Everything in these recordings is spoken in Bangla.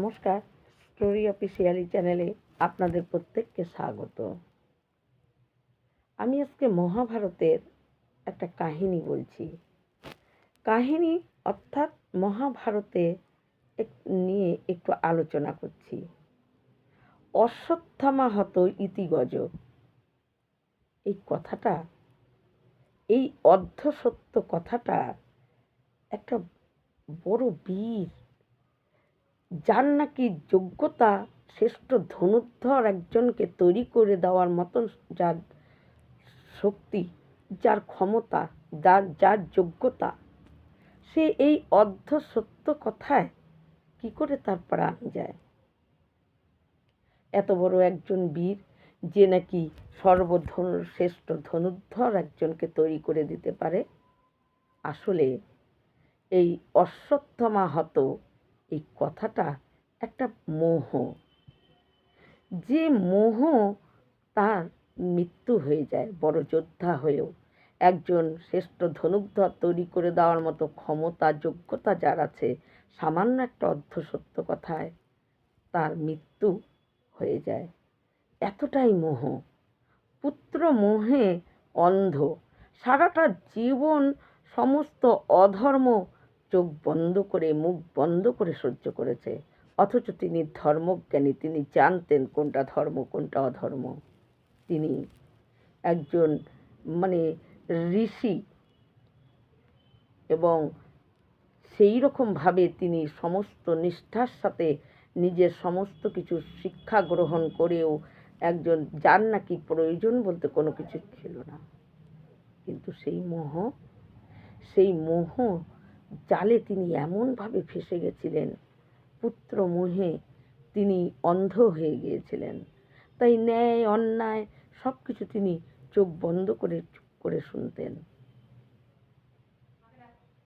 নমস্কার, স্টোরি অফিসিয়ালি চ্যানেলে আপনাদের প্রত্যেককে স্বাগত। আমি আজকে মহাভারতের একটা কাহিনী বলছি। কাহিনী অর্থাৎ মহাভারতে নিয়ে একটু আলোচনা করছি। অশ্বত্থামা হত ইতি গজ। এই কথাটা, এই অর্ধসত্য কথাটা একটা বড় বীর, যার নাকি যোগ্যতা, শ্রেষ্ঠ ধনুর্ধর একজনকে তৈরি করে দেওয়ার মতন যার শক্তি, যার ক্ষমতা, যার যোগ্যতা, সে এই অর্ধ সত্য কথায় কি করে তার প্রাণ যায়। এত বড় একজন বীর, যে নাকি শ্রেষ্ঠ ধনুর্ধর একজনকে তৈরি করে দিতে পারে। আসলে এই অশ্বত্থামা হত, এই কথাটা একটা মোহ। যে মোহ, তার মৃত্যু হয়ে যায় বড় যোদ্ধা হয়েও। একজন শ্রেষ্ঠ ধনুর্ধর তৈরি করে দেওয়ার মতো ক্ষমতা, যোগ্যতা যার আছে, সামান্য একটা অর্ধসত্য কথায় তার মৃত্যু হয়ে যায়। এতটাই মোহ। পুত্র মোহে অন্ধ, সারাটা জীবন সমস্ত অধর্ম চোখ বন্ধ করে, মুখ বন্ধ করে সহ্য করেছে। অথচ তিনি ধর্মজ্ঞানী, তিনি জানতেন কোনটা ধর্ম কোনটা অধর্ম। তিনি একজন ঋষি, এবং সেই রকমভাবে তিনি সমস্ত নিষ্ঠার সাথে নিজের সমস্ত কিছু শিক্ষা গ্রহণ করেও একজন যার নাকি প্রয়োজন বলতে কোনো কিছু ছিল না। কিন্তু সেই মোহ জালে তিনি এমনভাবে ফেসে গেছিলেন, পুত্র মোহে তিনি অন্ধ হয়ে গিয়েছিলেন। তাই ন্যায় অন্যায় সব কিছু তিনি চোখ বন্ধ করে চুপ করে শুনতেন।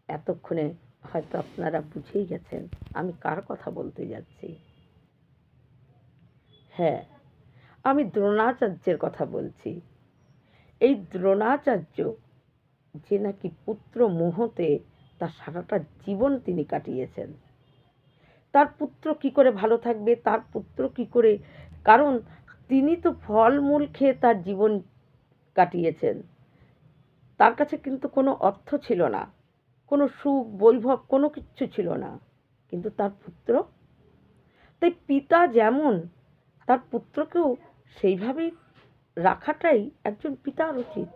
এতক্ষণে হয়তো আপনারা বুঝেই গেছেন আমি কার কথা বলতে যাচ্ছি। হ্যাঁ, আমি দ্রোণাচার্যের কথা বলছি। এই দ্রোণাচার্য, যে নাকি পুত্র মোহতে তার সারাটা জীবন তিনি কাটিয়েছেন। তার পুত্র কি করে ভালো থাকবে, তার পুত্র কি করে, কারণ তিনি তো ফলমূল খেয়ে তার জীবন কাটিয়েছেন। তার কাছে কিন্তু কোনো অর্থ ছিল না, কোনো সুখ বৈভব কোনো কিচ্ছু ছিল না। কিন্তু তার পুত্র, তাই পিতা যেমন তার পুত্রকেও সেইভাবেই রাখাটাই একজন পিতার উচিত।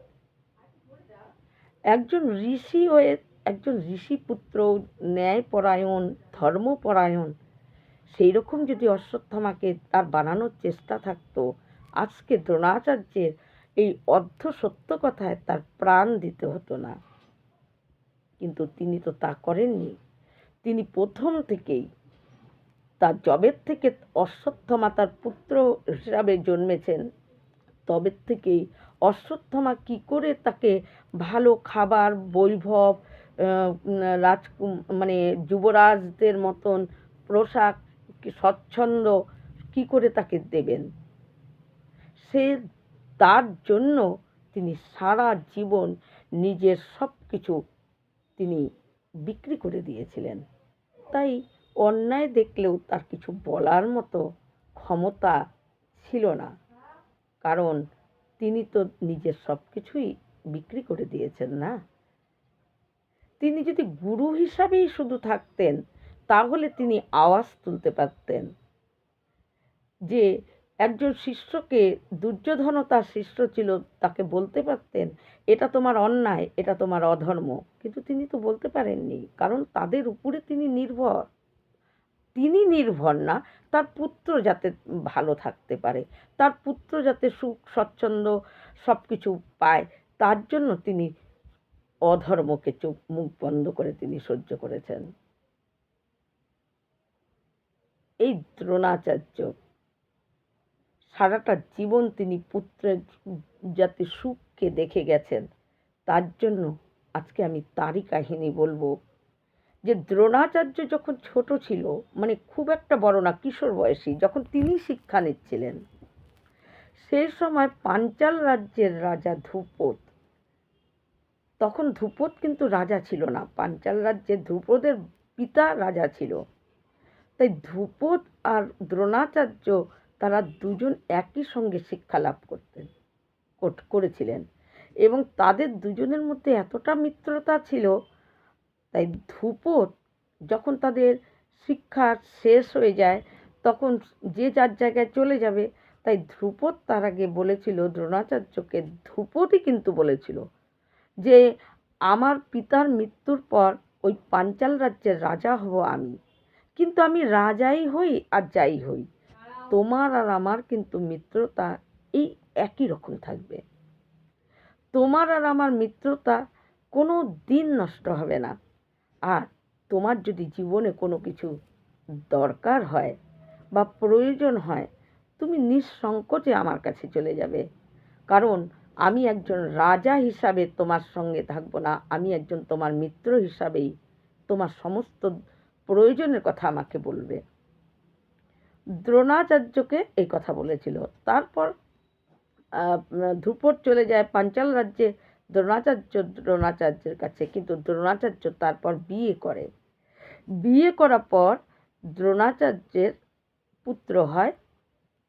একজন ঋষি হয়ে, একজন ঋষি পুত্র, ন্যায়পরায়ণ, ধর্মপরায়ণ, সেই রকম যদি অশ্বত্থামাকে তার বানানোর চেষ্টা থাকতো, আজকে দ্রোণাচার্যের এই অর্ধ সত্য কথায় তার প্রাণ দিতে হতো না। কিন্তু তিনি তো তা করেননি। তিনি প্রথম থেকেই, তার জবের থেকে অশ্বত্থামা তার পুত্র হিসাবে জন্মেছেন, তবের থেকেই অশ্বত্থামা কি করে তাকে ভালো খাবার, বৈভব, যুবরাজদের মতন পোশাক, স্বচ্ছন্দ কি করে তাকে দেবেন, সে তার জন্য তিনি সারা জীবন নিজের সব কিছু তিনি বিক্রি করে দিয়েছিলেন। তাই অন্যায় দেখলেও তার কিছু বলার মতো ক্ষমতা ছিল না, কারণ তিনি তো নিজের সব কিছুই বিক্রি করে দিয়েছেন না। তিনি যদি গুরু হিসাবেই শুধু থাকতেন, তাহলে তিনি আওয়াজ তুলতে পারতেন যে একজন শিষ্যকে, দুর্যোধনও তার শিষ্য ছিল, তাকে বলতে পারতেন এটা তোমার অন্যায়, এটা তোমার অধর্ম। কিন্তু তিনি তো বলতে পারেননি, কারণ তাদের উপরে তিনি নির্ভর। তিনি নির্ভর না, তার পুত্র যাতে ভালো থাকতে পারে, তার পুত্র যাতে সুখ স্বচ্ছন্দ সব কিছু পায়, তার জন্য তিনি অধর্মকে চোখ মুখ বন্ধ করে তিনি সহ্য করেছেন। এই দ্রোণাচার্য সারাটা জীবন তিনি পুত্রের যাতে সুখকে দেখে গেছেন, তার জন্য আজকে আমি তারই কাহিনী বলবো। যে দ্রোণাচার্য যখন ছোট ছিল, খুব একটা বড় না, কিশোর বয়সী, যখন তিনি শিক্ষা নিচ্ছিলেন, সেই সময় পাঞ্চাল রাজ্যের রাজা ধ্রুপদ, তখন ধ্রুপদ কিন্তু রাজা ছিল না, পাঞ্চাল রাজ্যের ধ্রুপদের পিতা রাজা ছিল। তাই ধ্রুপদ আর দ্রোণাচার্য তারা দুজন একই সঙ্গে শিক্ষা লাভ করেছিলেন এবং তাদের দুজনের মধ্যে এতটা মিত্রতা ছিল। তাই ধ্রুপদ যখন তাদের শিক্ষা শেষ হয়ে যায় তখন যে যার জায়গায় চলে যাবে। তাই ধ্রুপদ তার আগে বলেছিল দ্রোণাচার্যকে, ধ্রুপদই কিন্তু বলেছিল যে আমার পিতার মৃত্যুর পর ওই পাঞ্চাল রাজ্যের রাজা হব আমি, কিন্তু আমি রাজাই হই আর যাই হই, তোমার আর আমার কিন্তু মিত্রতা এই একই রকম থাকবে। তোমার আর আমার মিত্রতা কোনো দিন নষ্ট হবে না। আর তোমার যদি জীবনে কোনো কিছু দরকার হয় বা প্রয়োজন হয়, তুমি নিঃসংকোচে আমার কাছে চলে যাবে, কারণ আমি একজন রাজা হিসাবে তোমার সঙ্গে থাকবো না, আমি একজন তোমার মিত্র হিসাবেই তোমার সমস্ত প্রয়োজনের কথা আমাকে বলবে। দ্রোণাচার্যকে এই কথা বলেছিল। তারপর ধ্রুপদ চলে যায় পাঞ্চাল রাজ্যে দ্রোণাচার্যের কাছে, কিন্তু দ্রোণাচার্য তারপর বিয়ে করার পর দ্রোণাচার্যের পুত্র হয়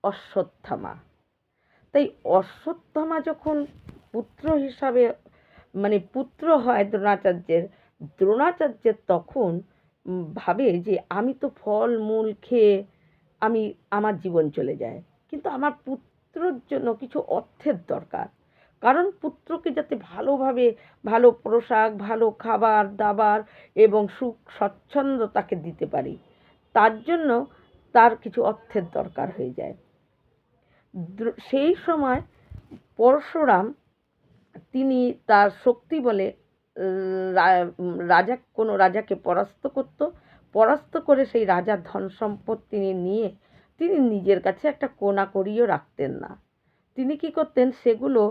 অশ্বত্থামা। তাই অশ্বত্থামা যখন পুত্র হিসাবে পুত্র হয় দ্রোণাচার্যের তখন ভাবে যে আমি তো ফল মূল খেয়ে আমার জীবন চলে যায়, কিন্তু আমার পুত্রর জন্য কিছু অর্থের দরকার, কারণ পুত্রকে যাতে ভালোভাবে ভালো পোশাক, ভালো খাবার দাবার এবং সুখ স্বচ্ছন্দ তাকে দিতে পারি, তার জন্য তার কিছু অর্থের দরকার হয়ে যায়। সেই সময় পরশুরাম তিনি তার শক্তি বলে কোনো রাজাকে পরাস্ত করে সেই রাজার ধন সম্পদ তিনি নিজের কাছে একটা কোনা করিও রাখতেন না। তিনি কি করতেন, সেগুলো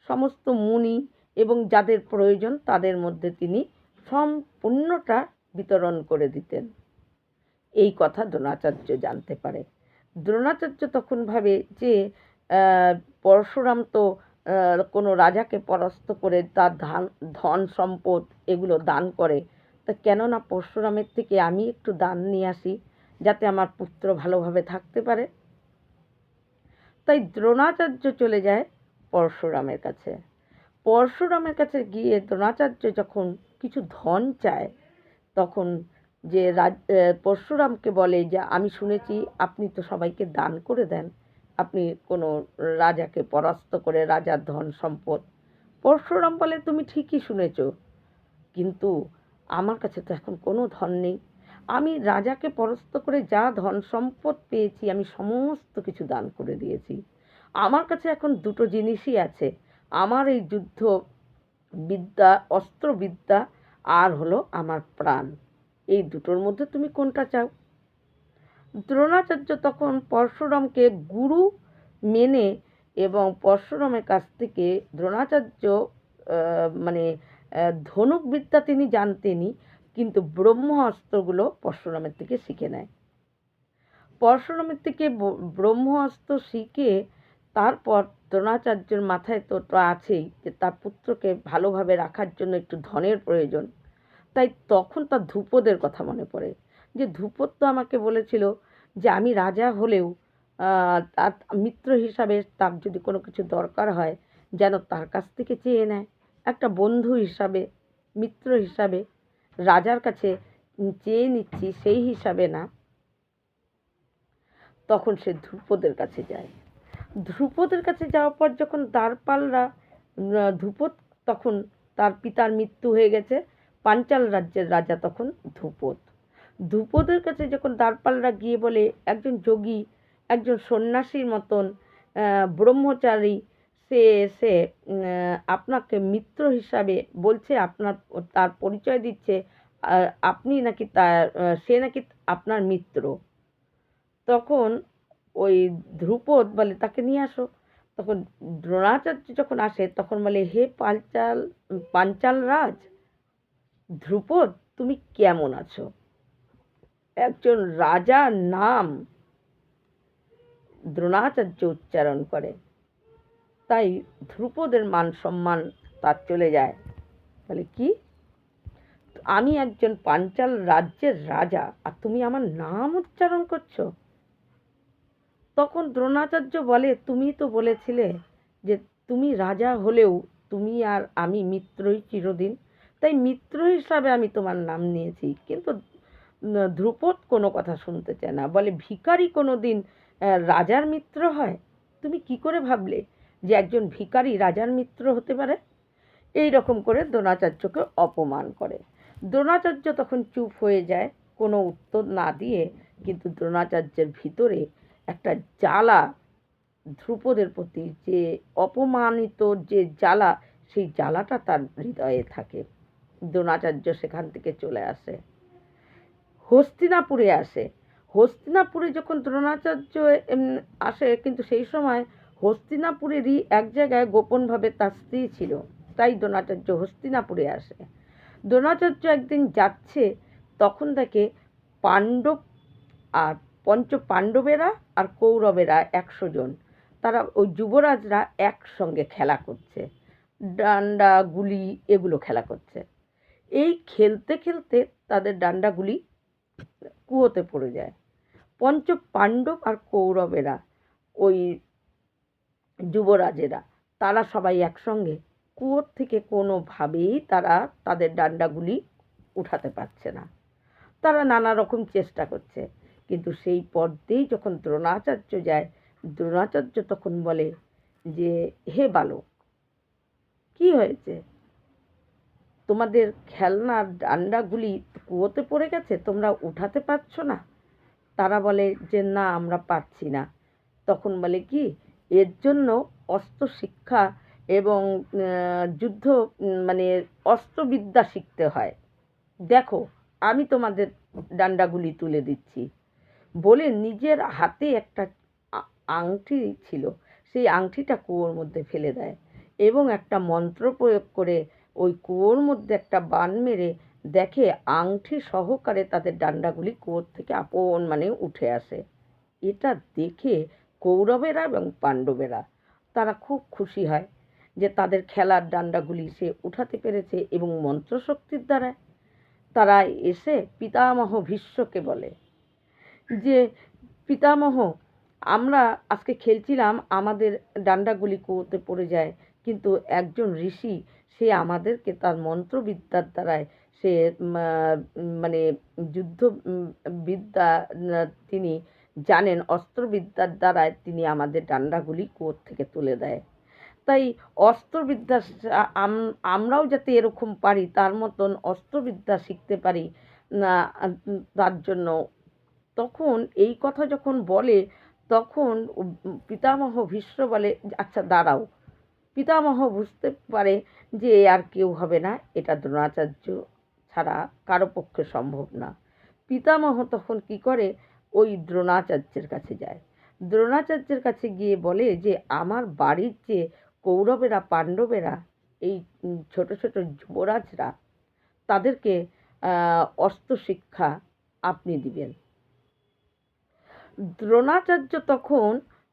সমস্ত মুনি এবং যাদের প্রয়োজন তাদের মধ্যে তিনি সম্পূর্ণটা বিতরণ করে দিতেন। এই কথা দ্রোণাচার্য জানতে পারে। দ্রোণাচার্য তখন ভাবে যে পরশুরাম তো কোনো রাজাকে পরাস্ত করে তার ধন সম্পদ এগুলো দান করে, তা কেননা পরশুরামের থেকে আমি একটু দান নিয়ে আসি যাতে আমার পুত্র ভালোভাবে থাকতে পারে। তাই দ্রোণাচার্য চলে যায় পরশুরামের কাছে গিয়ে দ্রোণাচার্য যখন কিছু ধন চায় তখন পরশুরামকে বলে যে আমি শুনেছি আপনি তো সবাইকে দান করে দেন, আপনি কোনো রাজাকে পরাস্ত করে রাজার ধন সম্পদ। পরশুরাম বলে তুমি ঠিকই শুনেছ, কিন্তু আমার কাছে তো এখন কোনো ধন নেই, আমি রাজাকে পরাস্ত করে যা ধন সম্পদ পেয়েছি আমি সমস্ত কিছু দান করে দিয়েছি, আমার কাছে এখন দুটো জিনিসই আছে, আমার এই যুদ্ধ বিদ্যা অস্ত্রবিদ্যা আর হলো আমার প্রাণ, এই দুটোর মধ্যে তুমি কোনটা চাও? দ্রোণাচার্য তখন পরশুরামকে গুরু মেনে এবং পরশুরামের কাছ থেকে দ্রোণাচার্য ধনুক বিদ্যা তিনি জানতেনই, কিন্তু ব্রহ্মাস্ত্রগুলো পরশুরামের থেকে শিখে নেয়। পরশুরামের থেকে ব্রহ্মাস্ত্র শিখে তারপর দ্রোণাচার্যের মাথায় তো আছেই যে তার পুত্রকে ভালোভাবে রাখার জন্য একটু ধনের প্রয়োজন। তাই তখন তার ধ্রুপদের কথা মনে পড়ে যে ধ্রুপদ তো আমাকে বলেছিল যে আমি রাজা হলেও তার মিত্র হিসাবে তার যদি কোনো কিছু দরকার হয় যেন তার কাছ থেকে চেয়ে নেয়, একটা বন্ধু হিসাবে, মিত্র হিসাবে রাজার কাছে চেয়ে নিচ্ছি সেই হিসাবে না। তখন সে ধ্রুপদের কাছে যায়। ধ্রুপদের কাছে যাওয়ার পর যখন দ্বারপালরা, ধ্রুপদ তখন তার পিতার মৃত্যু হয়ে গেছে, পাঞ্চাল রাজ্যের রাজা তখন ধ্রুপদের কাছে যখন দ্বারপালরা গিয়ে বলে একজন যোগী, একজন সন্ন্যাসীর মতন ব্রহ্মচারী সে এসে আপনাকে মিত্র হিসাবে বলছে, তার পরিচয় দিচ্ছে আপনি নাকি সে নাকি আপনার মিত্র, তখন ওই ধ্রুপদ বলে তাকে নিয়ে আসো। তখন দ্রোণাচার্য যখন আসে তখন বলে হে পাঞ্চাল রাজ ধ্রুপদ, তুমি কেমন আছো? একজন রাজার নাম দ্রোণাচার্য উচ্চারণ করে, তাই ধ্রুপদের মান সম্মান তার চলে যায়। বলে কি আমি একজন পাঞ্চাল রাজ্যের রাজা, আর তুমি আমার নাম উচ্চারণ করছো। তখন দ্রোণাচার্য বলে, তুমি তো বলেছিলে যে তুমি রাজা হলেও তুমি আর আমি মিত্রই চিরদিন, তাই মিত্র হিসাবে আমি তোমার নাম নিয়েছি। কিন্তু ধ্রুপদ কোনো কথা শুনতে চায় না, বলে ভিখারি কোনো দিন রাজার মিত্র হয়? তুমি কি করে ভাবলে যে একজন ভিখারি রাজার মিত্র হতে পারে? এই রকম করে দ্রোণাচার্যকে অপমান করে। দ্রোণাচার্য তখন চুপ হয়ে যায়, কোনো উত্তর না দিয়ে। কিন্তু দ্রোণাচার্যের ভিতরে একটা জ্বালা, ধ্রুপদের প্রতি যে অপমানিত যে জ্বালা, সেই জ্বালাটা তার হৃদয়ে থাকে। দ্রোণাচার্য সেখান থেকে চলে আসে, হস্তিনাপুরে আসে। হস্তিনাপুরে যখন দ্রোণাচার্য আসে, কিন্তু সেই সময় হস্তিনাপুরেরই এক জায়গায় গোপনভাবে তার স্ত্রী ছিল, তাই দ্রোণাচার্য হস্তিনাপুরে আসে। দ্রোণাচার্য একদিন যাচ্ছে, তখন দেখে পাণ্ডব আর পঞ্চ পাণ্ডবেরা আর কৌরবেরা 100 জন, তারা ওই যুবরাজরা একসঙ্গে খেলা করছে, ডান্ডা গুলি এগুলো খেলা করছে। এই খেলতে খেলতে তাদের ডান্ডাগুলি কুয়োতে পড়ে যায়। পঞ্চ পাণ্ডব আর কৌরবেরা, ওই যুবরাজেরা, তারা সবাই একসঙ্গে কুয়োর থেকে কোনোভাবেই তারা তাদের ডান্ডাগুলি উঠাতে পারছে না। তারা নানা রকম চেষ্টা করছে, কিন্তু সেই পর্যায়ে যখন দ্রোণাচার্য যায়, দ্রোণাচার্য তখন বলে যে, হে বালক, কি হয়েছে? তোমাদের খেলনার ডান্ডাগুলি কুয়োতে পড়ে গেছে, তোমরা উঠাতে পারছো না? তারা বলে যে না, আমরা পারছি না। তখন বলে কি, এর জন্য অস্ত্র শিক্ষা এবং যুদ্ধ মানে অস্ত্রবিদ্যা শিখতে হয়। দেখো, আমি তোমাদের ডান্ডাগুলি তুলে দিচ্ছি। বলে নিজের হাতে একটা আংটি ছিল, সেই আংটিটা কুয়োর মধ্যে ফেলে দেয় এবং একটা মন্ত্র প্রয়োগ করে ওই কুয়োর মধ্যে একটা বান মেরে দেখে আংটি সহকারে তাদের ডান্ডাগুলি কুয়োর থেকে আপন মানে উঠে আসে। এটা দেখে কৌরবেরা এবং পাণ্ডবেরা তারা খুব খুশি হয় যে তাদের খেলার ডান্ডাগুলি সে উঠাতে পেরেছে, এবং মন্ত্রশক্তির দ্বারা তারা এসে পিতামহ ভীষ্মকে বলে যে, পিতামহ, আমরা আজকে খেলছিলাম, আমাদের ডান্ডাগুলি কুয়োতে পড়ে যায়, কিন্তু একজন ঋষি সে আমাদেরকে তার মন্ত্রবিদ্যার দ্বারায় সে মানে যুদ্ধ বিদ্যা তিনি জানেন, অস্ত্রবিদ্যার দ্বারায় তিনি আমাদের ডান্ডাগুলি কুয়োর থেকে তুলে দেয়। তাই অস্ত্রবিদ্যা আমরাও যাতে এরকম পারি, তার মতন অস্ত্রবিদ্যা শিখতে পারি না, তার জন্য। তখন এই কথা যখন বলে, তখন পিতামহ ভীষ্ম বলে, আচ্ছা দাঁড়াও। পিতামহ বুঝতে পারে যে আর কেউ হবে না, এটা দ্রোণাচার্য ছাড়া কারো পক্ষে সম্ভব না। পিতামহ তখন কি করে, ওই দ্রোণাচার্যের কাছে যায়। দ্রোণাচার্যের কাছে গিয়ে বলে যে, আমার বাড়ির যে কৌরবেরা পাণ্ডবেরা, এই ছোট ছোট যুবরাজরা, তাদেরকে অস্ত্র শিক্ষা আপনি দিবেন। দ্রোণাচার্য তখন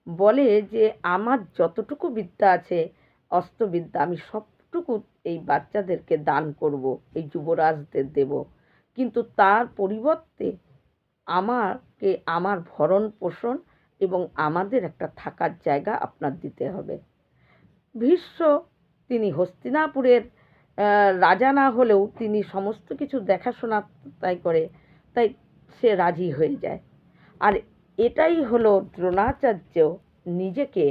বলে যে, আমার যতটুকু বিদ্যা আছে অস্ত্রবিদ্যা, আমি সবটুকু এই বাচ্চাদেরকে দান করব, এই যুবরাজদের দেব, কিন্তু তার পরিবর্তে আমাকে আমার ভরণ পোষণ এবং আমাদের একটা থাকার জায়গা আপনার দিতে হবে। ভীষ্ম তিনি হস্তিনাপুরের রাজা না হলেও তিনি সমস্ত কিছু দেখাশোনা তাই করে, তাই সে রাজি হয়ে যায়। আর এটাই হলো দ্রোণাচার্য নিজেকে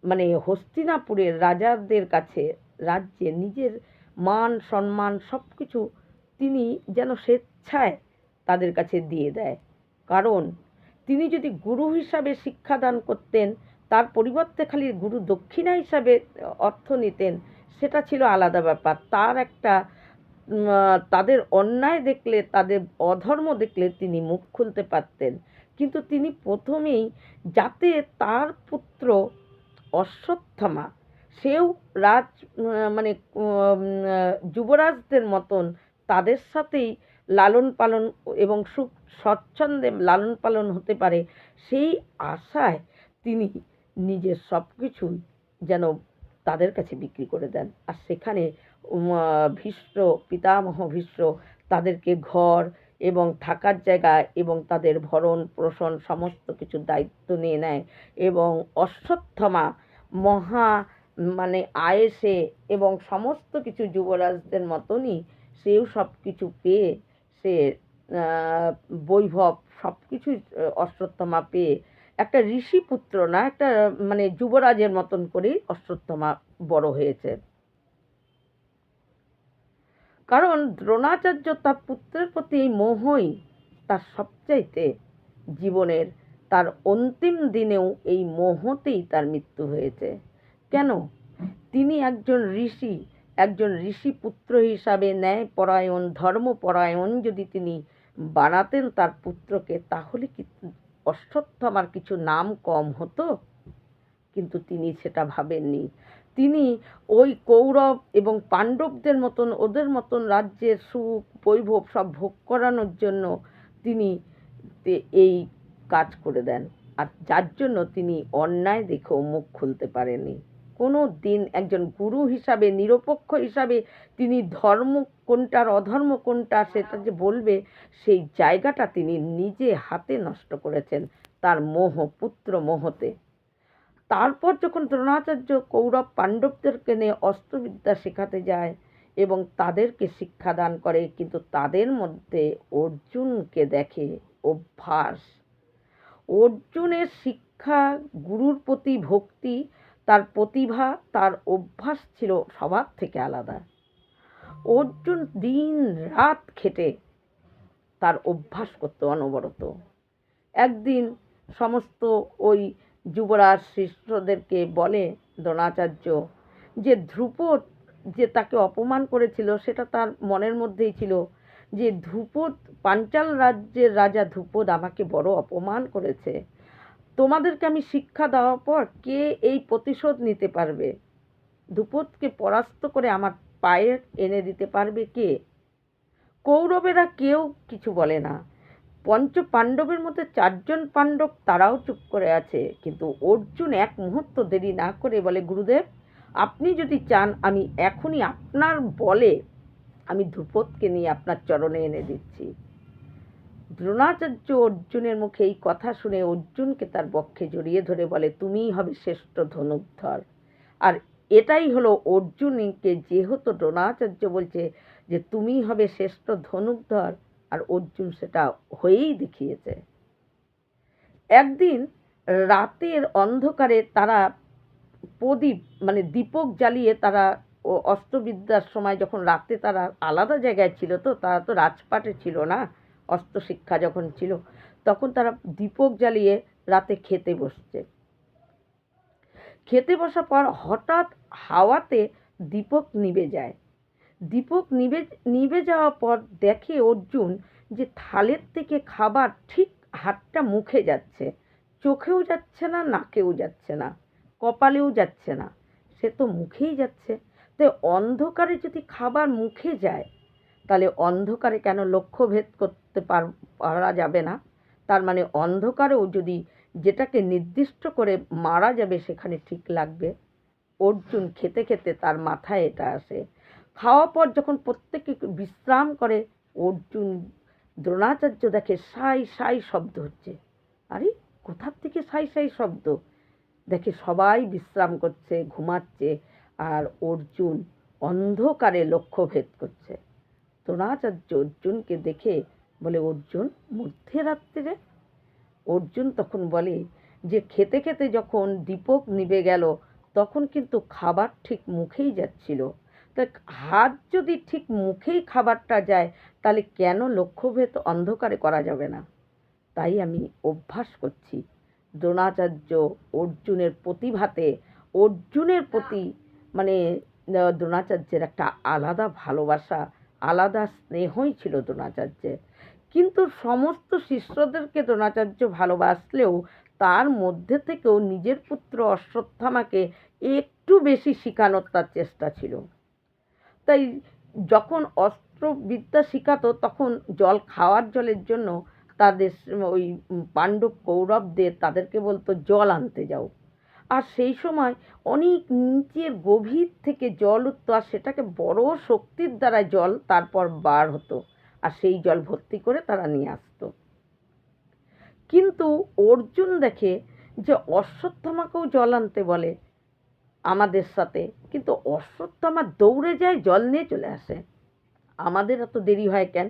মানে হস্তিনাপুরের রাজাদের কাছে, রাজ্যে নিজের মান সম্মান সব কিছু তিনি যেন স্বেচ্ছায় তাদের কাছে দিয়ে দেয়। কারণ তিনি যদি গুরু হিসাবে শিক্ষাদান করতেন, তার পরিবর্তে খালি গুরু দক্ষিণা হিসাবে অর্থ নিতেন, সেটা ছিল আলাদা ব্যাপার। তার একটা তাদের অন্যায় দেখলে, তাদের অধর্ম দেখলে তিনি মুখ খুলতে পারতেন, কিন্তু তিনি প্রথমেই যাতে তার পুত্র অশ্বত্থামা সেও রাজ মানে যুবরাজদের মতন তাদের সাথেই লালন পালন এবং সুখ স্বচ্ছন্দে লালন পালন হতে পারে, সেই আশায় তিনি নিজের সব কিছুই যেন তাদের কাছে বিক্রি করে দেন। আর সেখানে ভীষ্ম, পিতামহ ভীষ্ম তাদেরকে ঘর এবং থাকার জায়গা এবং তাদের ভরণ পোষণ সমস্ত কিছুর দায়িত্ব নিয়ে নেয়। এবং অশ্বত্থামা মহা আয়েসে এবং সমস্ত কিছু যুবরাজদের মতনই সেও সব কিছু পেয়ে সে বৈভব সব কিছুই অশ্বত্থামা পেয়ে একটা ঋষি পুত্র না, একটা যুবরাজের মতন করেই অশ্বত্থামা বড় হয়েছে। কারণ দ্রোণাচার্য তার পুত্রের প্রতি এই মোহই তার সবচাইতে জীবনের, তার অন্তিম দিনেও এই মোহতেই তার মৃত্যু হয়েছে। কেন? তিনি একজন ঋষি পুত্র হিসাবে ন্যায়পরায়ণ ধর্মপরায়ণ যদি তিনি বানাতেন তার পুত্রকে, তাহলে কি অশ্বত্থামার কিছু নাম কম হতো? কিন্তু তিনি সেটা ভাবেননি। তিনি ওই কৌরব এবং পাণ্ডবদের মতন ওদের মতন রাজ্যের সুখ বৈভব সব ভোগ করানোর জন্য তিনি এই কাজ করে দেন। আর যার জন্য তিনি অন্যায় দেখেও মুখ খুলতে পারেননি। কোনো দিন একজন গুরু হিসাবে, নিরপেক্ষ হিসাবে তিনি ধর্ম কোনটা আর অধর্ম কোনটা সেটা যে বলবে, সেই জায়গাটা তিনি নিজে হাতে নষ্ট করেছেন তার মোহ, পুত্র মোহতে। তারপর যখন দ্রোণাচার্য কৌরব পাণ্ডবদেরকে নিয়ে অস্ত্রবিদ্যা শেখাতে যায় এবং তাদেরকে শিক্ষাদান করে, কিন্তু তাদের মধ্যে অর্জুনকে দেখে অভ্যাস। অর্জুনের শিক্ষা, গুরুর প্রতি ভক্তি, তার প্রতিভা, তার অভ্যাস ছিল সবার থেকে আলাদা। অর্জুন দিন রাত খেটে তার অভ্যাস করতো অনবরত। একদিন সমস্ত ওই যুবরাজ শিষ্যদেরকে বলে দ্রোণাচার্য যে ধ্রুপদ যে তাকে অপমান করেছিল সেটা তার মনের মধ্যেই ছিল, যে ধ্রুপদ, পাঞ্চাল রাজ্যের রাজা ধ্রুপদ আমাকে বড় অপমান করেছে। তোমাদেরকে আমি শিক্ষা দেওয়ার পর কে এই প্রতিশোধ নিতে পারবে? ধ্রুপদকে পরাস্ত করে আমার পায়ে এনে দিতে পারবে কে? কৌরবেরা কেউ কিছু বলে না। পঞ্চ পাণ্ডবের মধ্যে 4 জন পাণ্ডব তারাও চুপ করে আছে। কিন্তু অর্জুন এক মুহূর্ত দেরি না করে বলে, গুরুদেব আপনি যদি চান আমি এখনই আপনার বলে আমি ধ্রুপদকে নিয়ে আপনার চরণে এনে দিচ্ছি। দ্রোণাচার্য অর্জুনের মুখে এই কথা শুনে অর্জুনকে তার বক্ষে জড়িয়ে ধরে বলে, তুমিই হবে শ্রেষ্ঠ ধনুর্ধর। আর এটাই হলো অর্জুনকে, যেহেতু দ্রোণাচার্য বলছে যে তুমিই হবে শ্রেষ্ঠ ধনুর্ধর, আর অর্জুন সেটা হয়েই দেখিয়েছে। একদিন রাতের অন্ধকারে তারা প্রদীপ দীপক জ্বালিয়ে তারা অস্ত্রবিদ্যার সময় যখন রাতে তারা আলাদা জায়গায় ছিল, তো তারা তো রাজপাটে ছিল না, অস্ত্র শিক্ষা যখন ছিল তখন তারা দীপক জ্বালিয়ে রাতে খেতে বসছে। খেতে বসার পর হঠাৎ হাওয়াতে দীপক নিভে যায়। দীপক নিভে যাওয়ার পর দেখে অর্জুন যে থালের থেকে খাবার ঠিক হাতটা মুখে যাচ্ছে, চোখেও যাচ্ছে না, নাকেও যাচ্ছে না, কপালেও যাচ্ছে না, সে তো মুখেই যাচ্ছে। তাই অন্ধকারে যদি খাবার মুখে যায় তাহলে অন্ধকারে কেন লক্ষ্যভেদ করতে পারা যাবে না? তার মানে অন্ধকারেও যদি যেটাকে নির্দিষ্ট করে মারা যাবে সেখানে ঠিক লাগবে। অর্জুন খেতে খেতে তার মাথায় এটা আসে। খাওয়ার পর যখন প্রত্যেকে বিশ্রাম করে, অর্জুন দ্রোণাচার্য দেখে সাই সাই শব্দ হচ্ছে। আরে কোথার থেকে সাই সাই শব্দ? দেখে সবাই বিশ্রাম করছে, ঘুমাচ্ছে, আর অর্জুন অন্ধকারে লক্ষ্যভেদ করছে। দ্রোণাচার্য অর্জুনকে দেখে বলে, অর্জুন মধ্যরাত্রিরে? অর্জুন তখন বলে যে খেতে খেতে যখন দীপক নিভে গেল তখন কিন্তু খাবার ঠিক মুখেই যাচ্ছিল। তা হাত যদি ঠিক মুখেই খাবারটা যায় তাহলে কেন লক্ষ্যভেদ অন্ধকারে করা যাবে না? তাই আমি অভ্যাস করছি। দ্রোণাচার্য অর্জুনের প্রতিভাতে, অর্জুনের প্রতি দ্রোণাচার্যের একটা আলাদা ভালোবাসা, আলাদা স্নেহই ছিল দ্রোণাচার্যের। কিন্তু সমস্ত শিষ্যদেরকে দ্রোণাচার্য ভালোবাসলেও তার মধ্যে থেকেও নিজের পুত্র অশ্বত্থামাকে একটু বেশি শেখানোর তার চেষ্টা ছিল। তাই যখন অস্ত্রবিদ্যা শেখাতো তখন খাওয়ার জলের জন্য তাদের ওই পাণ্ডব কৌরবদের তাদেরকে বলতো জল আনতে যাও। আর সেই সময় অনেক নিচের গভীর থেকে জল উঠতো, আর সেটাকে বড় শক্তির দ্বারা জল তারপর বার হতো, আর সেই জল ভর্তি করে তারা নিয়ে আসতো। কিন্তু অর্জুন দেখে যে অশ্বত্থামাকেও জল আনতে বলে আমাদের সাথে, কিন্তু অশ্বত্থামা দৌড়ে যায়, জল নিয়ে চলে আসে। আমাদের এত দেরি হয় কেন?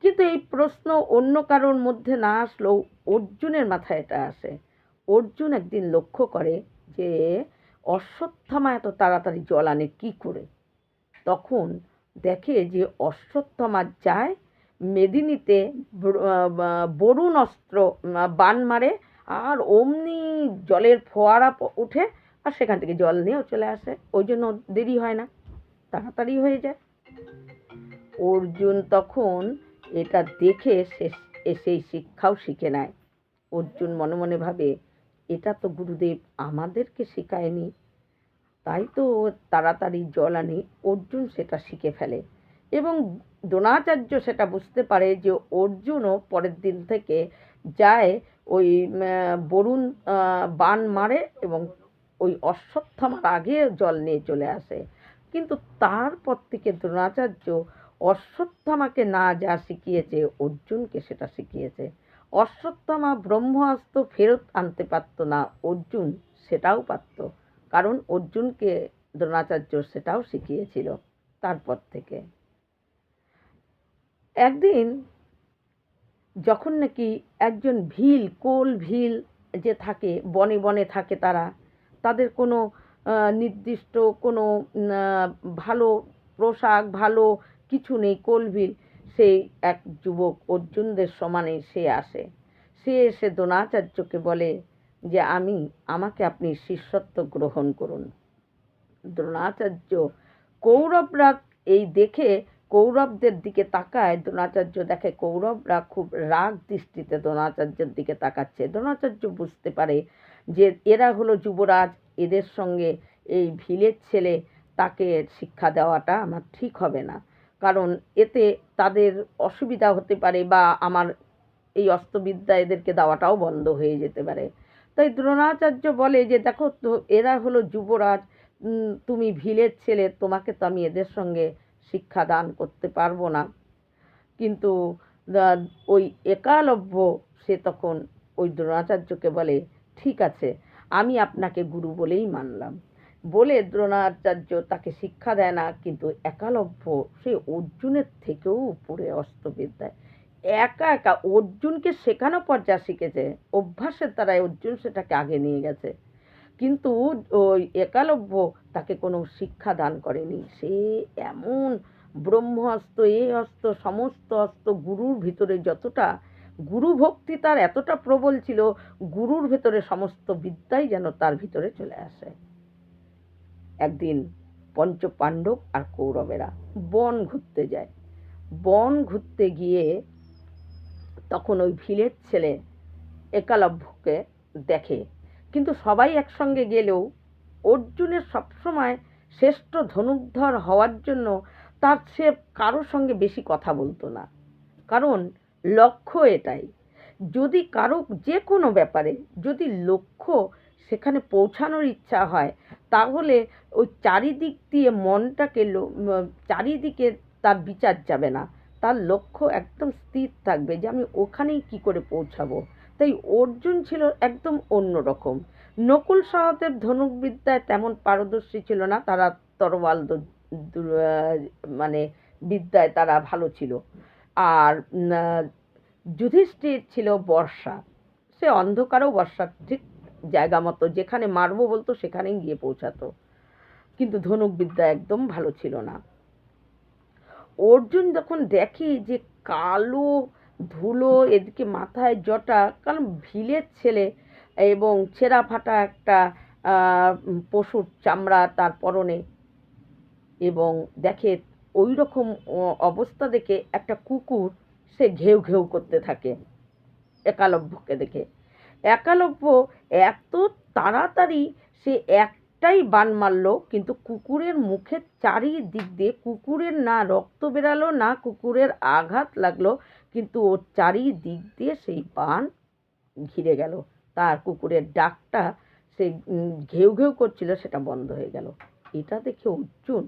কিন্তু এই প্রশ্ন অন্য কারোর মধ্যে না আসলেও অর্জুনের মাথায় এটা আসে। অর্জুন একদিন লক্ষ্য করে যে অশ্বত্থামা এত তাড়াতাড়ি জল আনে কী করে। তখন দেখে যে অশ্বত্থামা যায় মেদিনীতে বরুণ অস্ত্র বাণ মারে, আর অমনি জলের ফোয়ারা উঠে, আর সেখান থেকে জল নিয়েও চলে আসে। ওই জন্য দেরি হয় না, তাড়াতাড়ি হয়ে যায়। অর্জুন তখন এটা দেখে সেই শিক্ষাও শিখে নেয়। অর্জুন মনে মনে ভাবে, এটা তো গুরুদেব আমাদেরকে শেখায়নি, তাই তো তাড়াতাড়ি জল আনি। অর্জুন সেটা শিখে ফেলে, এবং দ্রোণাচার্য সেটা বুঝতে পারে যে অর্জুনও পরের দিন থেকে যায় ওই বরুণ বাণ মারে এবং ওই অশ্বত্থামার আগে জল নিয়ে চলে আসে। কিন্তু তারপর থেকে দ্রোণাচার্য অশ্বত্থামাকে না যা শিখিয়েছে, অর্জুনকে সেটা শিখিয়েছে। অশ্বত্থামা ব্রহ্মাস্ত্র ফেরত আনতে পারত না, অর্জুন সেটাও পারত, কারণ অর্জুনকে দ্রোণাচার্য সেটাও শিখিয়েছিল। তারপর থেকে একদিন যখন নাকি একজন কোল ভিল যে থাকে, বনে বনে থাকে, তাদের কোনো নির্দিষ্ট কোনো ভালো পোশাক, ভালো কিছু নেই, কোলভিল, সেই এক যুবক অর্জুনদের সমানে সে আসে। সে এসে দ্রোণাচার্যকে বলে যে আমাকে আপনি শিষ্যত্ব গ্রহণ করুন। দ্রোণাচার্য, কৌরবরা এই দেখে কৌরবদের দিকে তাকায়, দ্রোণাচার্য দেখে কৌরবরা খুব রাগ দৃষ্টিতে দ্রোণাচার্যের দিকে তাকাচ্ছে। দ্রোণাচার্য বুঝতে পারে যে এরা হলো যুবরাজ, এদের সঙ্গে এই ভিলের ছেলে তাকে শিক্ষা দেওয়াটা আমার ঠিক হবে না, কারণ এতে তাদের অসুবিধা হতে পারে, বা আমার এই অস্ত্রবিদ্যা এদেরকে দেওয়াটাও বন্ধ হয়ে যেতে পারে। তাই দ্রোণাচার্য বলে যে দেখো তো, এরা হলো যুবরাজ, তুমি ভিলের ছেলে, তোমাকে তো আমি এদের সঙ্গে শিক্ষা দান করতে পারবো না। কিন্তু ওই একালব্য সে তখন ওই দ্রোণাচার্যকে বলে, ঠিক আছে, আমি আপনাকে গুরু বলেই মানলাম। বলে দ্রোণাচার্য তাকে শিক্ষা দেয় না, কিন্তু একালব্য সে অর্জুনের থেকেও উপরে অস্ত্রবিদ্যায় একা একা অর্জুনকে শেখানো পর যা শিখেছে, অভ্যাসের দ্বারাই অর্জুন সেটাকে আগে নিয়ে গেছে। কিন্তু ওই একালব্য তাকে কোনো শিক্ষা দান করেনি। সে এমন ব্রহ্মাস্ত্র, এই অস্ত্র, সমস্ত অস্ত্র, গুরুর ভিতরে যতটা গুরু ভক্তি তার এতটা প্রবল ছিল, গুরুর ভেতরে সমস্ত বিদ্যাই যেন তার ভিতরে চলে আসে। একদিন পঞ্চ পাণ্ডব আর কৌরবেরা বন ঘুরতে যায়। বন ঘুরতে গিয়ে তখন ওই ভিলের ছেলে একালব্যকে দেখে, কিন্তু সবাই একসঙ্গে গেলেও অর্জুনের সবসময় শ্রেষ্ঠ ধনুর্ধর হওয়ার জন্য সে কারোর সঙ্গে বেশি কথা বলতো না, কারণ লক্ষ্য এটাই, যদি কারো যে কোনো ব্যাপারে যদি লক্ষ্য সেখানে পৌঁছানোর ইচ্ছা হয়, তাহলে ওই চারিদিক দিয়ে মনটাকে চারিদিকে তার বিচার যাবে না, তার লক্ষ্য একদম স্থির থাকবে যে আমি ওখানেই কি করে পৌঁছাবো। তাই অর্জুন ছিল একদম অন্য রকম। নকুল সহদেব ধনুর্বিদ্যায় তেমন পারদর্শী ছিল না, তারা তরোয়াল মানে বিদ্যায় তারা ভালো ছিল। আর যুধিষ্ঠির ছিল বর্ষা, সে অন্ধকারেও বর্ষার ঠিক জায়গা মতো যেখানে মারবো বলতো সেখানেই গিয়ে পৌঁছাতো, কিন্তু ধনুর্বিদ্যা একদম ভালো ছিল না। অর্জুন যখন দেখে যে কালো ধুলো, এদিকে মাথায় জটা, কারণ ভিলের ছেলে, এবং ছেঁড়া ফাটা একটা পশুর চামড়া তার পরনে, এবং দেখে ওই রকম অবস্থা দেখে একটা কুকুর সে ঘেউ ঘেউ করতে থাকে একালব্যকে দেখে। একালব্য এত তাড়াতাড়ি সে একটাই বাণ মারল, কিন্তু কুকুরের মুখের চারিদিক দিয়ে কুকুরের না রক্ত বেরালো, না কুকুরের আঘাত লাগলো, কিন্তু ওর চারিদিক দিয়ে সেই বাণ ঘিরে গেল, তার কুকুরের ডাকটা সে ঘেউ ঘেউ করছিল সেটা বন্ধ হয়ে গেল। এটা দেখে অর্জুন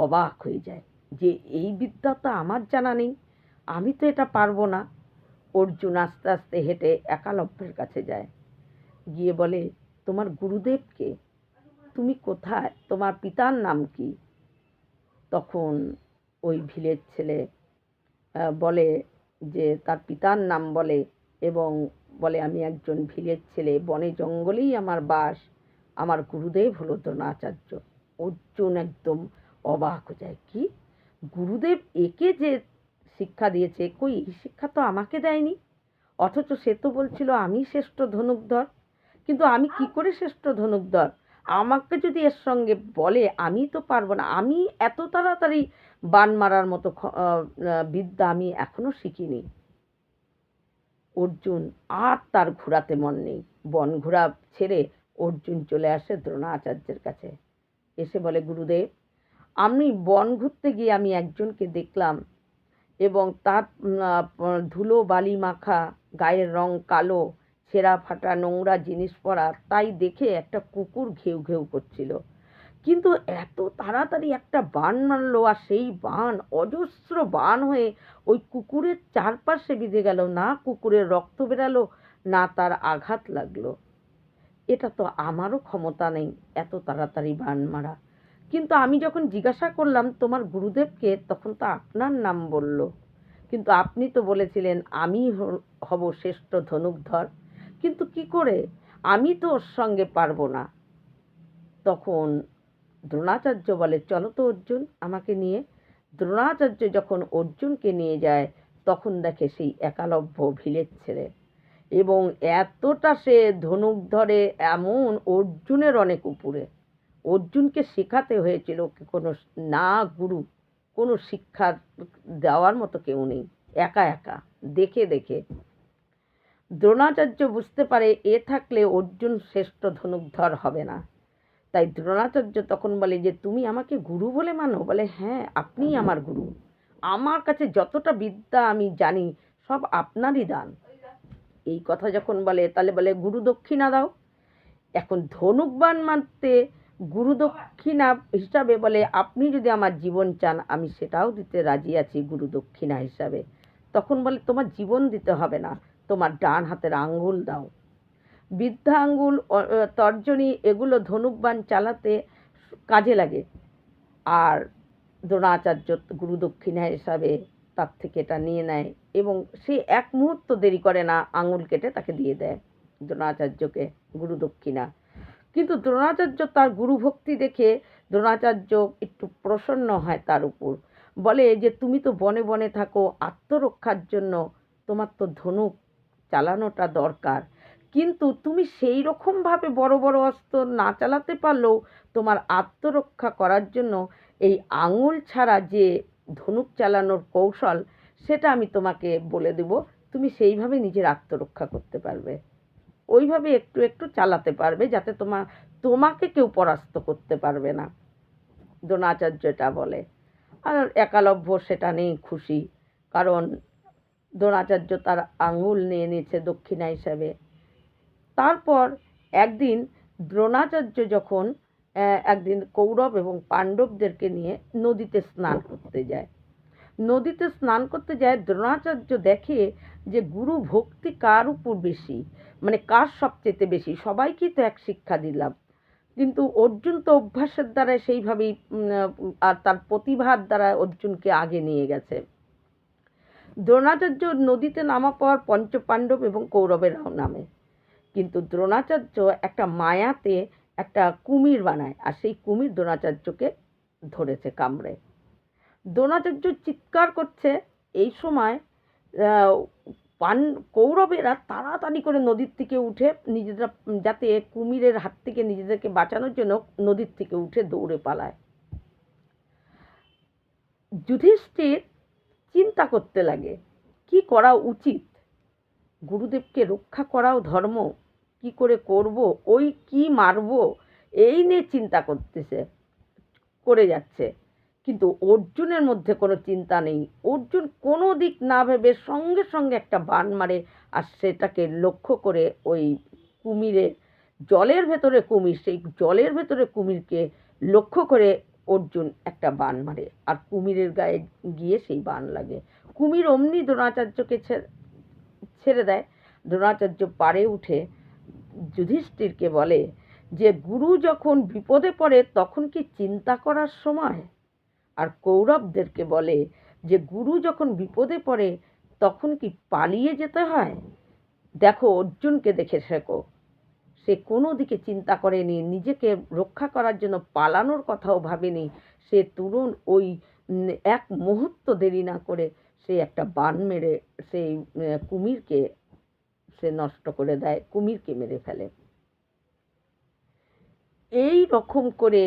অবাক হয়ে যায় যে এই বিদ্যা তো আমার জানা নেই, আমি তো এটা পারবো না। অর্জুন আস্তে আস্তে হেঁটে একালব্যের কাছে যায়, গিয়ে বলে, তোমার গুরুদেবকে, তুমি কোথায়, তোমার পিতার নাম কি? তখন ওই ভিলের ছেলে বলে যে তার পিতার নাম বলে এবং বলে, আমি একজন ভিলের ছেলে, বনে জঙ্গলেই আমার বাস, আমার গুরুদেব হলো দ্রোণাচার্য। অর্জুন একদম অবাক হয়ে যায়, কি গুরুদেব একে যে শিক্ষা দিয়েছে, কই এই শিক্ষা তো আমাকে দেয়নি, অথচ সে তো বলছিল আমি শ্রেষ্ঠ ধনুর্ধর, কিন্তু আমি কি করে শ্রেষ্ঠ ধনুর্ধর? আমাকে যদি এর সঙ্গে বলে, আমি তো পারবো না, আমি এত তাড়াতাড়ি বান মারার মতো বিদ্যা আমি এখনো শিখিনি। অর্জুন আর তার ঘোরাতে মন নেই, বন ঘোরা ছেড়ে অর্জুন চলে আসে দ্রোণাচার্যের কাছে, এসে বলে, গুরুদেব, আমি বন ঘুরতে গিয়ে আমি একজনকে দেখলাম এবং তার ধুলো বালি মাখা, গায়ের রং কালো, ছেঁড়া ফাটা নোংরা জিনিস পরা, তাই দেখে একটা কুকুর ঘেউ ঘেউ করছিল, কিন্তু এত তাড়াতাড়ি একটা বান মারলো আর সেই বান অজস্র বান হয়ে ওই কুকুরের চারপাশে বিঁধে গেল, না কুকুরের রক্ত বেরালো না তার আঘাত লাগলো। এটা তো আমারও ক্ষমতা নেই এত তাড়াতাড়ি বান মারা। কিন্তু আমি যখন জিজ্ঞাসা করলাম তোমার গুরুদেবকে, তখন তো আপনার নাম বলল, কিন্তু আপনি তো বলেছিলেন আমি হব শ্রেষ্ঠ ধনুর্ধর, কিন্তু কি করে, আমি তো ওর সঙ্গে পারবো না। তখন দ্রোণাচার্য বলে, চলো তো অর্জুন আমাকে নিয়ে। দ্রোণাচার্য যখন অর্জুনকে নিয়ে যায়, তখন দেখে সেই একালব্য ভিলের ছেলে, এবং এতটা সে ধনুর্ধরে এমন অর্জুনের অনেক উপরে। অর্জুনকে শেখাতে হয়েছিল, কোনো না গুরু, কোনো শিক্ষা দেওয়ার মতো কেউ নেই, একা একা দেখে দেখে। দ্রোণাচার্য বুঝতে পারে এ থাকলে অর্জুন শ্রেষ্ঠ ধনুর্ধর হবে না, তাই দ্রোণাচার্য তখন বলে যে তুমি আমাকে গুরু বলে মানো? বলে, হ্যাঁ, আপনিই আমার গুরু, আমার কাছে যতটা বিদ্যা আমি জানি সব আপনারই দান। এই কথা যখন বলে, তাহলে বলে, গুরু দক্ষিণা দাও। এখন ধনুকবান মারতে গুরু দক্ষিণা হিসাবে বলে, আপনি যদি আমার জীবন চান আমি সেটাও দিতে রাজি আছি গুরু দক্ষিণা হিসাবে। তখন বলে, তোমার জীবন দিতে হবে না, তোমার ডান হাতের আঙ্গুল দাও। বৃদ্ধা আঙ্গুল, তর্জনী, এগুলো ধনুকবান চালাতে কাজে লাগে। আর দ্রোণাচার্য গুরু দক্ষিণা হিসাবে তার থেকে এটা নিয়ে নেয় এবং সে এক মুহূর্ত দেরি করে না, আঙুল কেটে তাকে দিয়ে দেয় দ্রোণাচার্যকে গুরু দক্ষিণা। কিন্তু দ্রোণাচার্য তার গুরু ভক্তি দেখে দ্রোণাচার্য একটু প্রসন্ন হয় তার উপর, বলে যে তুমি তো বনে বনে থাকো আত্মরক্ষার জন্য, তোমার তো ধনুক চালানোটা দরকার, কিন্তু তুমি সেই রকমভাবে বড় বড় অস্ত্র না চালাতে পারলেও তোমার আত্মরক্ষা করার জন্য এই আঙুল ছাড়া যে ধনুক চালানোর কৌশল, সেটা আমি তোমাকে বলে দেব, তুমি সেইভাবে নিজের আত্মরক্ষা করতে পারবে, ওইভাবে একটু একটু চালাতে পারবে যাতে তোমাকে কেউ পরাস্ত করতে পারবে না। দ্রোণাচার্য এটা বলে। আর একালব্য সেটা নেই খুশি, কারণ দ্রোণাচার্য তার আঙুল নিয়ে নিয়েছে দক্ষিণা হিসাবে। তারপর একদিন দ্রোণাচার্য যখন একদিন কৌরব এবং পাণ্ডবদেরকে নিয়ে নদীতে স্নান করতে যায়, নদীতে স্নান করতে যায় দ্রোণাচার্য দেখে যে গুরু ভক্তি কার উপর বেশি, মানে কার সবচেয়ে বেশি, সবাইকেই তো এক শিক্ষা দিলাম, কিন্তু অর্জুন তো অভ্যাসের দ্বারা সেইভাবেই আর তার প্রতিভার দ্বারা অর্জুনকে আগে নিয়ে গেছে। দ্রোণাচার্য নদীতে নামা পর পঞ্চপাণ্ডব এবং কৌরবেরাও নামে, কিন্তু দ্রোণাচার্য একটা মায়াতে একটা কুমির বানায়, আর সেই কুমির দ্রোণাচার্যকে ধরেছে কামড়ে। দ্রোণাচার্য চিৎকার করছে, এই সময় কৌরবেরা তাড়াতাড়ি করে নদীর থেকে উঠে নিজেরা, যাতে কুমিরের হাত থেকে নিজেদেরকে বাঁচানোর জন্য নদীর থেকে উঠে দৌড়ে পালায়। যুধিষ্ঠির চিন্তা করতে লাগে কি করা উচিত, গুরুদেবকে রক্ষা করাও ধর্ম, কি করে করব, ওই কি মারব, এই নিয়ে চিন্তা করে যাচ্ছে। কিন্তু অর্জুনের মধ্যে কোনো চিন্তা নেই, অর্জুন কোনো দিক না ভেবে সঙ্গে সঙ্গে একটা বাণ মারে আর সেটাকে লক্ষ্য করে ওই কুমিরের জলের ভেতরে কুমির, সেই জলের ভেতরে কুমিরকে লক্ষ্য করে অর্জুন একটা বাণ মারে, আর কুমিরের গায়ে গিয়ে সেই বাণ লাগে। কুমির অমনি দ্রোণাচার্যকে ছেড়ে দেয়। দ্রোণাচার্য পাড়ে উঠে যুধিষ্ঠিরকে বলে যে গুরু যখন বিপদে পড়ে তখন কি চিন্তা করার সময়? আর কৌরবদেরকে বলে যে গুরু যখন বিপদে পড়ে তখন কি পালিয়ে যেতে হয়? দেখো অর্জুনকে দেখে শেখো, সে কোনো দিকে চিন্তা করেনি, নিজেকে রক্ষা করার জন্য পালানোর কথাও ভাবেনি। সে তুরন্ত ওই এক মুহূর্ত দেরি না করে সে একটা বাণ মেরে সেই কুমিরকে সে নষ্ট করে দেয়, কুমিরকে মেরে ফেলে। এই রকম করে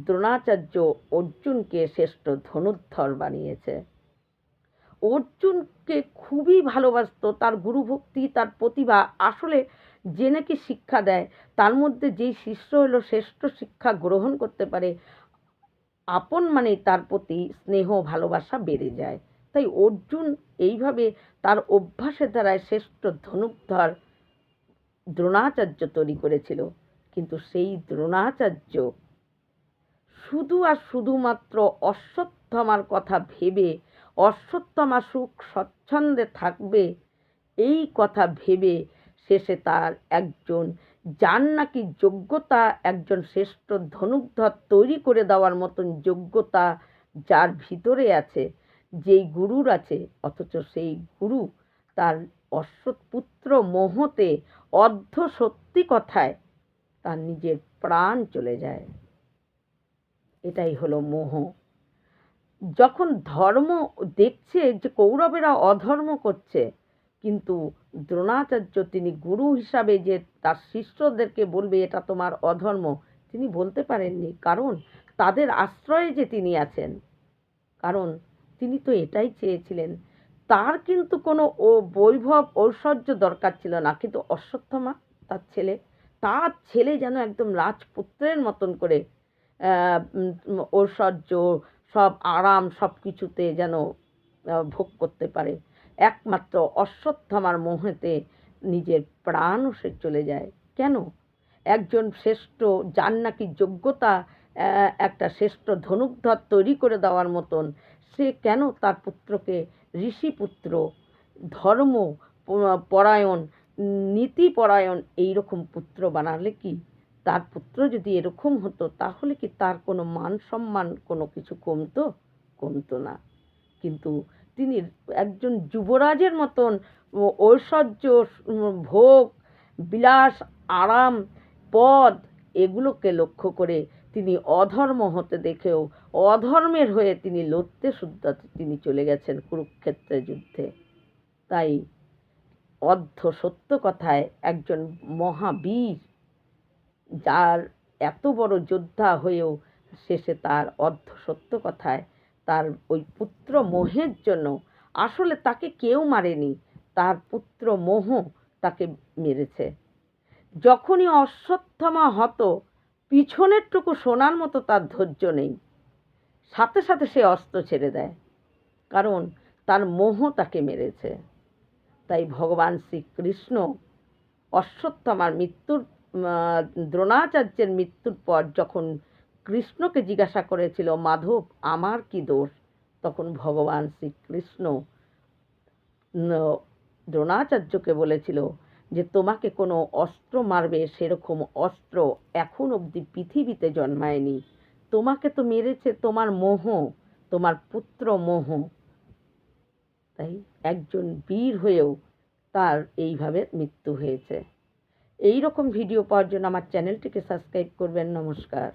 দ্রোণাচার্য অর্জুনকে শ্রেষ্ঠ ধনুর্ধর বানিয়েছে। অর্জুনকে খুবই ভালোবাসতো, তার গুরুভক্তি, তার প্রতিভা আসলে যে নাকি শিক্ষা দেয় তার মধ্যে যেই শিষ্য হলো শ্রেষ্ঠ শিক্ষা গ্রহণ করতে পারে, আপন মানেই তার প্রতি স্নেহ ভালোবাসা বেড়ে যায়। তাই অর্জুন এইভাবে তার অভ্যাসের দ্বারায় শ্রেষ্ঠ ধনুর্ধর দ্রোণাচার্য তৈরি করেছিল। কিন্তু সেই দ্রোণাচার্য শুধু আর শুধুমাত্র অশ্বত্থামার কথা ভেবে, অশ্বত্থামা সুখ স্বচ্ছন্দে থাকবে এই কথা ভেবে শেষে তার একজন যার নাকি যোগ্যতা, একজন শ্রেষ্ঠ ধনুর্ধর তৈরি করে দেওয়ার মতন যোগ্যতা যার ভিতরে আছে, যেই গুরুর আছে, অথচ সেই গুরু তার অশ্বপুত্র মোহতে, অর্ধ সত্যি কথায় তার নিজের প্রাণ চলে যায়। এটাই হলো মোহ। যখন ধর্ম দেখছে যে কৌরবেরা অধর্ম করছে, কিন্তু দ্রোণাচার্য তিনি গুরু হিসাবে যে তার শিষ্যদেরকে বলবে এটা তোমার অধর্ম, তিনি বলতে পারেননি। কারণ তাদের আশ্রয়ে যে তিনি আছেন, কারণ তিনি তো এটাই চেয়েছিলেন। তার কিন্তু কোনো বৈভব ঐশ্বর্য দরকার ছিল না, কিন্তু অশ্বত্থামা তার ছেলে যেন একদম রাজপুত্রের মতন করে ঐশ্বর্য, সব আরাম সব কিছুতে যেন ভোগ করতে পারে। একমাত্র অশ্বত্থামার মোহেতে নিজের প্রাণও সে চলে যায়। কেন? একজন শ্রেষ্ঠ, যার নাকি যোগ্যতা একটা শ্রেষ্ঠ ধনুর্ধর তৈরি করে দেওয়ার মতন, সে কেন তার পুত্রকে ঋষিপুত্র, ধর্ম পরায়ণ, নীতিপরায়ণ এইরকম পুত্র বানালে কি? তার পুত্র যদি এরকম হতো তাহলে কি তার কোনো মান সম্মান কোনো কিছু কমতো না। কিন্তু তিনি একজন যুবরাজের মতন ঐশ্বর্য, ভোগ বিলাস, আরাম, পদ এগুলোকে লক্ষ্য করে তিনি অধর্ম হতে দেখেও অধর্মের হয়ে তিনি লড়তে সুদ্ধা তিনি চলে গেছেন কুরুক্ষেত্রের যুদ্ধে। তাই অর্ধ সত্য কথায় একজন মহাবীর, যার এত বড় যোদ্ধা হয়েও শেষে তার অর্ধ সত্য কথায় তার ওই পুত্র মোহের জন্য, আসলে তাকে কেউ মারেনি, তার পুত্র মোহ তাকে মেরেছে। যখনই অশ্বত্থামা হতো, পিছনেরটুকু শোনার মতো তার ধৈর্য নেই, সাথে সাথে সে অস্ত্র ছেড়ে দেয়, কারণ তার মোহ তাকে মেরেছে। তাই ভগবান শ্রীকৃষ্ণ অশ্বত্থামার দ্রোণাচার্যের মৃত্যুর পর যখন কৃষ্ণকে জিজ্ঞাসা করেছিল, মাধব আমার কি দোষ, তখন ভগবান শ্রীকৃষ্ণ দ্রোণাচার্যকে বলেছিল যে তোমাকে কোনো অস্ত্র মারবে সেরকম অস্ত্র এখন অবধি পৃথিবীতে জন্মায়নি, তোমাকে তো মেরেছে তোমার মোহ, তোমার পুত্র মোহ। তাই একজন বীর হয়েও তার এইভাবে মৃত্যু হয়েছে। এই রকম ভিডিও পাওয়ার জন্য আমার চ্যানেলটিকে সাবস্ক্রাইব করবেন। নমস্কার।